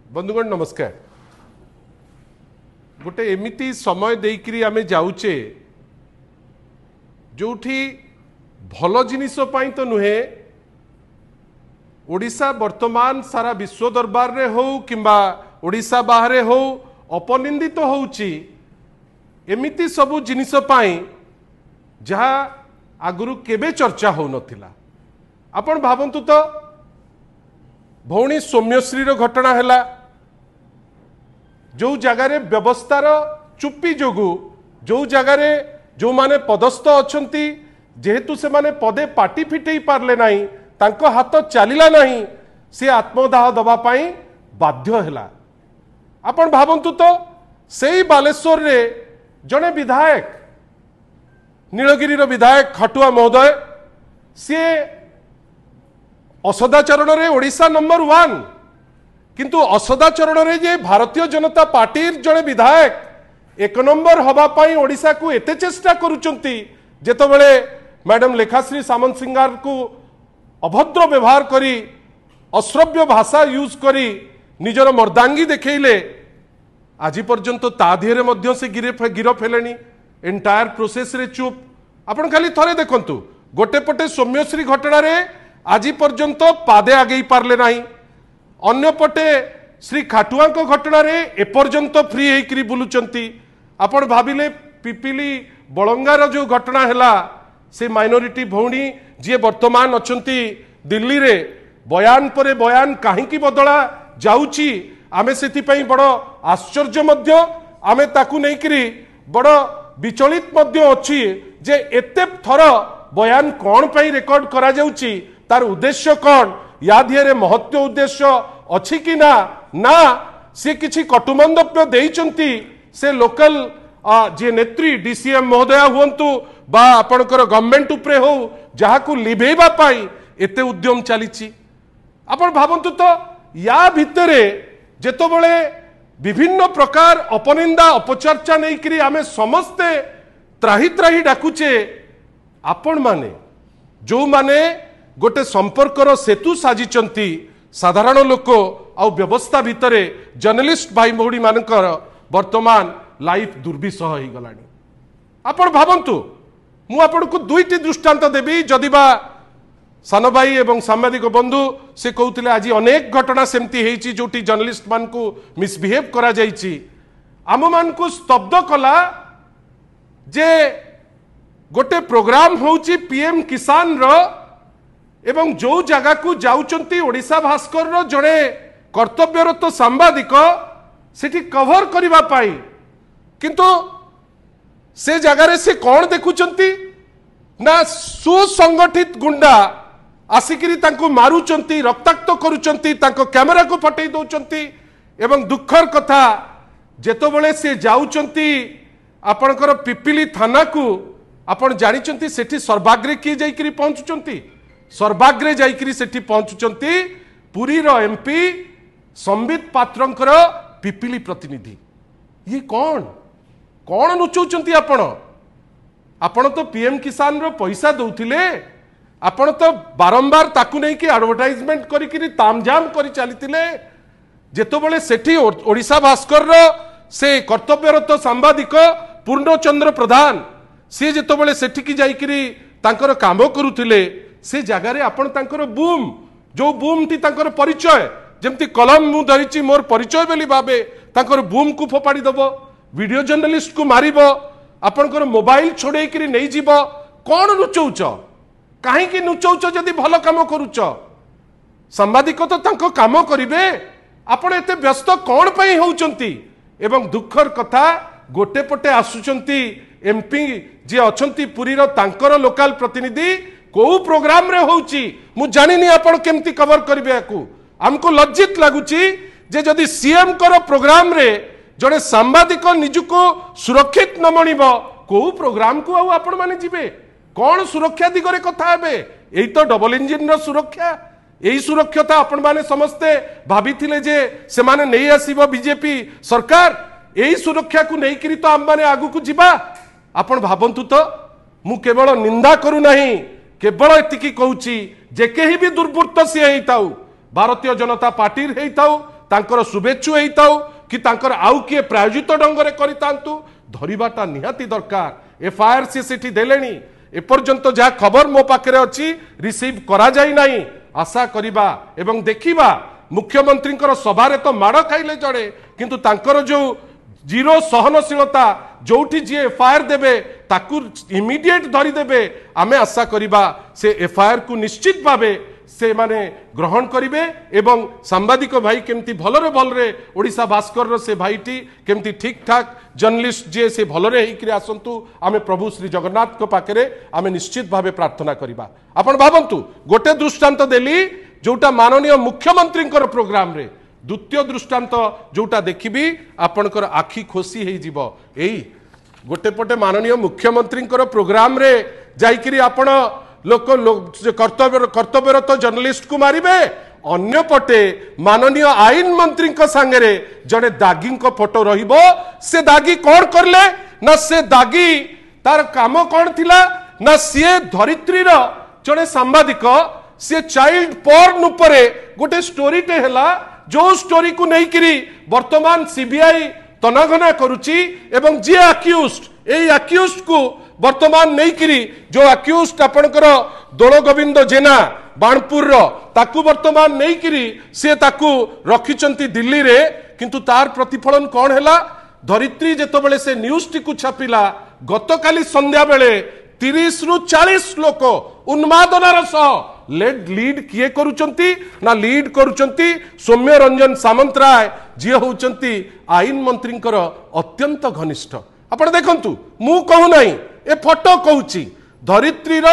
बंधुगण नमस्कार। गोटे एमिती समय देकरी आमे जाऊचे जोठी भल जिनिस तो नुहे ओडिशा वर्तमान सारा विश्व दरबार रे हो किंबा ओडिशा बाहरे हो अपनिंदित तो होउची एमिती सबु जिनिस पाई जहा आगुरु केबे चर्चा हो नथिला। आपण भावंतु तो भौणी सौम्यश्री घटना हैला जो जगार व्यवस्थार चुप्पी जोगु जो जगार जो माने पदस्थ अछंती जेहेतु से माने पदे पाटी फिटई पारले नाही तांको हाथ चलिला नाही से आत्मदाह दबा पाई बाध्य हैला। आपण भावंतु तो सेई बालेश्वर रे जने विधायक नीलगिरी विधायक खटुआ महोदय सी असदाचरण रे ओडिशा नंबर 1 किंतु असदाचरण रे जे भारतीय जनता पार्टी जड़े विधायक 1 नंबर हवा पाई ओडिशा को एते चेष्टा करूचंती जेतबेले मैडम लेखाश्री सामंत सिंगार को अभद्र व्यवहार करी अश्रव्य भाषा यूज करी निजर मर्दांगी देखैले आज पर्यंत ता दिहरे मध्य से गिरफ हेलेनी एंटायर प्रोसेस रे चुप। आपण खाली थरे देखंतु गोटे पटे सौम्यश्री घटना रे आज पर्यंत पादे आगे पारले नाही अन्य पटे श्री खाटुआ को घटना रे एपर्यंत फ्री होकरी बुलुचंती। आपण भाबिले पिपिली बलंगार जो घटना हैला से माइनॉरिटी भौणी जी वर्तमान अछंती दिल्ली रे बयान परे बयान काहींकी बदला जाउची आमे सेति पई बड़ आश्चर्य मध्य आमे ताकू नेकरी बड़ विचलित मध्य अछि जे एते थर बयान कोन पई रेकॉर्ड करा जाउची तार उद्देश्य कौन या दिहरे महत्व उद्देश्य अच्छी कि ना ना से किछि कटुमंदप्य देइचंती से लोकल जे नेत्री डीसीएम महोदय हुंतु बा आपणकर गवर्नमेंट उपरे हो जहाकू लिभेबा पाई एते उद्यम चलीची। आपण भावंतु तो या भितरे जेतबेले विभिन्न प्रकार अपनिंदा अपचर्चा नेकरी आमे समस्ते त्राही त्राही डाकुचे आपण माने जो माने गोटे संपर्कर सेतु साजिचंती साधारण लोक आ व्यवस्था भितरे जर्नलिस्ट भाई भौणी मानकर वर्तमान लाइफ दुर्विषह हो गलानी। आपण भावंतु मु आपण को दुईटी दृष्टांत देबी जदिबा सान भाई एवं सांबादिक बंधु से कहते आज अनेक घटना सेमती हेची जोटी जर्नलिस्ट मान को मिसबिहेव करा जाइची आम मान को स्तब्ध कला जे गोटे प्रोग्राम होची पीएम किसान रो एवं जो जगह को जाउचंती ओडिशा भास्कर रो जड़े कर्तव्यरत सांबादिक सेठी कवर करिबा पाई किंतु से जगह रे से कौन देखुचंती ना सुसंगठित गुंडा आसिकरी तांको मारुचंती रक्ताक्त करूचंती तांको कैमरा को फटई दउचंती एवं दुखर कथा जेतबेले से जाउचंती आपणकर पिपिली थाना को आपण जानिचंती सेठी सर्वाग्रे किए जाइकरी पहुंचुचंती सर्वाग्रे जाइकरी सेठी पहुंचुचंती पुरी रो एमपी संबित पात्रंकर पिपिली प्रतिनिधि। ये कौन कौन नुचौचंती आपण आपण तो पीएम किसान रो पैसा दउथिले आपण तो बारंबार ताकू नहीं कि एडवर्टाइजमेंट करी तामझाम करी चलीथिले जेतबेले सेठी ओडिशा भास्कर रो से कर्तव्यरत सांबादिक पूर्णचंद्र प्रधान सी जेतबेले सेठी की जाइकरी तांकर काम करूथिले से जगार आपण तांकर बूम जो बूम टी तांकर परिचय जेमती कलम मु धरिची मोर परिचय बेली भाबे तांकर बूम को फोपाड़ी दबो वीडियो जर्नलिस्ट को मारिबो आपणकर मोबाइल छोड़े करी नहीं जीवो कौन नुचौच काहे कि नुचौच जदि भल काम करूच सांबादिक तो तांको काम करिवे आपण एते व्यस्त कौन पई होउचंती एवं दुखर कथा गोटे पटे आसुचंती एमपी जे अछंती पुरी रो तांकर लोकल प्रतिनिधि को प्रोग्राम रे होउची मु जानिनी आपण केमती कवर करिवे याकू हमको लज्जित लागुची जे जदि सीएम कर प्रोग्राम रे जड़े सांबादिक निजुको सुरक्षित न मणिबो को प्रोग्राम को आउ आपण माने जिवे कौन सुरक्षा दिगरे कथा हेबे एई तो डबल इंजिन रो सुरक्षा एई सुरक्षता आपण माने समस्ते भाबिथिले जे से माने नै आसीबो बीजेपी सरकार एई सुरक्षा को नै करी तो हम माने आगु को जिबा। आपण भाबंतु तो मु केवल निंदा करू नहीं केवल एतिकी कहूची जे केही भी दुर्वृत्त सी हेइताउ भारतीय जनता पार्टी हेइताउ तांकर शुभेच्छु होइताउ कि तांकर आउ किए प्रायोजित ढंगरे करितांतु धरिबाटा निहाती दरकार। एफआईआर सी सेठी देलेनी एपर्यंत जहाँ खबर मो पाखे अच्छी रिसीव करा जाई नाही। आशा करिबा एवं देखिबा मुख्यमंत्री सभारे तो माड़ खाइले जड़े किंतु तांकर जो जीरो सहनशीलता जोठी जी एफआईआर देबे ताकू इमिडिएट धरी देबे आमे आशा करिबा से एफआईआर को निश्चित भावे से माने ग्रहण करिवे एवं सांबादिक भाई केमती भलरे भलरे ओडिशा भास्कर से भाईटी केमती ठीक ठाक जर्नलिस्ट जे से भलरे हेकरी आसंतु आमे प्रभु श्री जगन्नाथ को पाखरे आमे निश्चित भावे प्रार्थना करिबा। आपण भाबंतु गोटे दृष्टांत देली जोटा माननीय मुख्यमंत्री प्रोग्राम रे द्वितीय दृष्टांत जोटा देखिबी आपणकर आखि खोसी हेई जीवो। एई गोटे पटे माननीय मुख्यमंत्री प्रोग्राम रे जाइकिरी आपण लोक कर्तव्यरत जर्नलिस्ट को मारिबे अन्य पटे माननीय आईन मंत्री सांगे जड़े दागी फोटो रहिबो। से दागी कौन करले ना से दागी तार काम कौन थिला ना सीए धरित्रीर जड़े सांबादिक सी चाइल्ड पोर्न उपरे गोटे स्टोरीटे हैला जो स्टोरी को नहीं करी वर्तमान सीबीआई तनाघना करुची एवं जी अक्यूज्ड एई अक्यूज्ड को वर्तमान नहीं करी जो अक्यूज्ड आपणकर दोल गोविंद जेना बाणपुर ताकू वर्तमान नहीं करी से ताकू रखिचंती दिल्ली रे किंतु तार प्रतिफलन कौन हैला धरित्री जेतबेले से न्यूज टी को छापिला गतकाली संध्या बेले 30 रु 40 लोक उन्मादनार सह लीड किए करुचंती ना लीड करुचंती सौम्य रंजन सामंतराय जी होचंती आईन मंत्री अत्यंत घनिष्ठ। आपण देखंतु मु कहू नाही ए फोटो कहूची धरित्रीर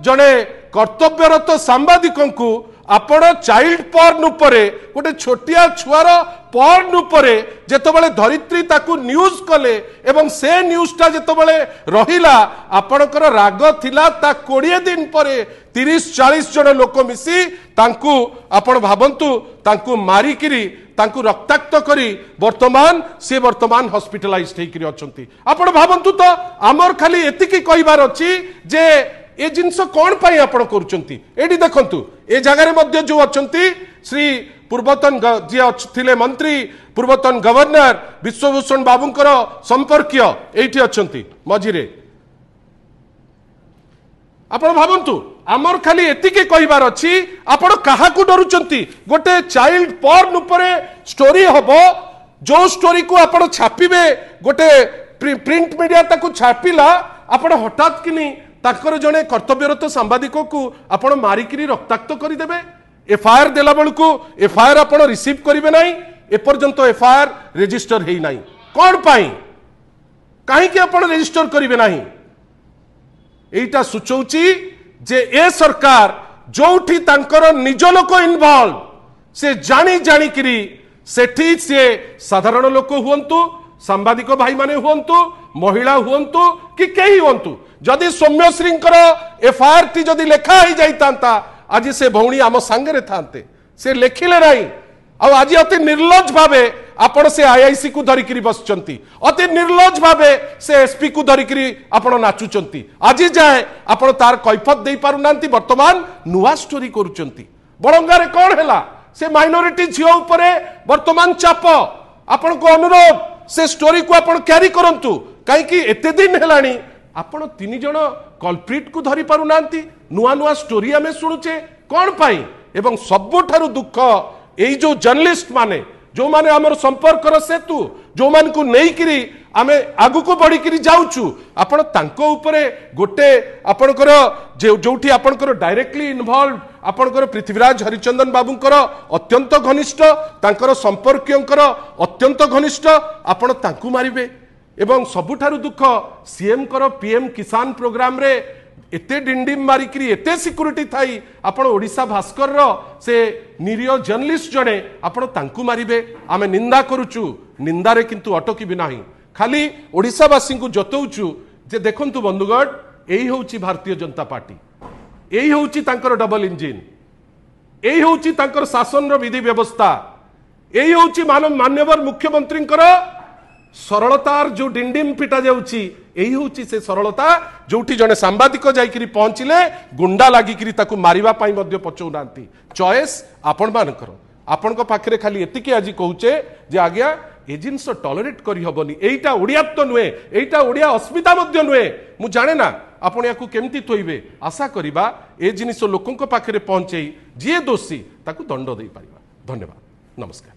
जड़े कर्तव्यरत सांबादिकों को आपण चाइल्ड पोर्न उपरे गोटे छोटिया छुआर पोर्न उपरे जेतबेले धरित्री ताकू न्यूज कले एवं से न्यूजटा जेतबेले रहिला आपणकर राग थिला ता 20 दिन परे 30-40 जन लोक मिसी तांकू आपण भाबंतु तांकू मारिकिरी तांकू रक्ताक्त करी वर्तमान हॉस्पिटलाइज हेकरी अछंती। आपण भाबंतु तो आमर खाली एतिकी कहिबार अछि जे ए जिनस कौन पाई आपण करूचंती। एडी देखंतु ए जगह मध्य जो अछंती श्री पूर्वतन जे थिले मंत्री पूर्वतन गवर्नर विश्वभूषण बाबूंकर संपर्कीय एठी अछंती मझिरे। आपण भाबंतु आमर खाली एतिके कहिबार अछि आपण काहाकू डरुचंती गोटे चाइल्ड पोर्न उपरे स्टोरी हबो जो स्टोरी को आपण छापिबे गोटे प्रिंट मीडिया ताकू छापिला आपण हठात किनी ताकर जने कर्तव्यरत सांबादिक को आपण मारिकिरी रक्ताक्त करदेवे। एफआईआर देला बेलू एफआईआर आपण रिसीव करेंगे ना एपर्यंत एफआईआर रेजिस्टर है ना कौन पाई कहीं आपण रेजिस्टर करेंगे ना एटा सूचौची जे ए सरकार जोठी तांकर निज लोक इन्वॉल्व से जानी जानी किरी सेठी से साधारण लोक हुंतु सांबादिक भाई माने हुंतु महिला हुंतु कि कहीं हुंतु जदि सौम्यश्री एफआईआर टी जदि लेखा ही जाइता आज से भौणी आम सांगे थांते से लेखिले नहीं आज अति निर्लज भावे आपण से आईआईसी को धरिकी बसचंती अति निर्लज भावे से एसपी को धरिकी आपण नाचुचंती आज जाए आपण तार कैफत दे पारु नांती वर्तमान नुआ स्टोरी करूचंती। बड़ंगारे कौन हैला से माइनॉरिटी झियो उपरे वर्तमान चाप आपण को अनुरोध से स्टोरी को आपण कैरी करंतु कहीं एते दिन हेलानी आपण 3 जन कल्प्रिट को धरी पारु नांती नुआ नुआ स्टोरी आमे सुनुचे कौन पाई एवं सबुठारु दुख एई जो जर्नलिस्ट माने जो माने हमर संपर्क सेतु जो मान को नहीं करी आमे आगु को बढ़ी करी जाउछु आपण तांको उपरे गोटे आपणकर जोठी आपणकर डायरेक्टली इन्वॉल्व आपणकर पृथ्वीराज हरिचंदन बाबूंकर अत्यंत घनिष्ठ तांकर संपर्कीयंकर अत्यंत घनिष्ठ आपण तांकु मारिबे एवं सबुठारु दुख सीएम कर पीएम किसान प्रोग्राम रे एते डिंडिम मारिकी एते सिक्यूरीटी थाई आपण ओडिशा भास्कर से निरीह जर्नलिस्ट जड़े आपण तांकु मारिबे आमे निंदा करूचु निंदारे किंतु अटकी भी नाही खाली ओडिशावासी को जतौचु जे देखंतु बंधुगण एही होउची भारतीय जनता पार्टी एही होउची तांकर डबल इंजिन एही होउची तांकर शासन रो विधि व्यवस्था एही होउची माननीय मुख्यमंत्री सरलतार जो डिंडिम पिटा जाउची एही होउची से सरलता जोठी जने सांबादिक जाइकिरी पहुंचिले गुंडा लागिकिरी ताकू मारिबा पाई मध्य पचौ नांती चॉइस आपण मानकर आपण पाखे खाली एतिकी आज कहूचे जे आज्ञा ए जिनस टॉलरेट करी हबनी एटा ओडियात्व नुहे एटा ओडिया अस्मिता मध्य नुहे मु जाने ना आपण याकू केमती थोइबे आशा करिबा ए जिनिस लोकंक पाखे पहुंचई जी दोषी ताकू दंड दे पारिबा। धन्यवाद नमस्कार।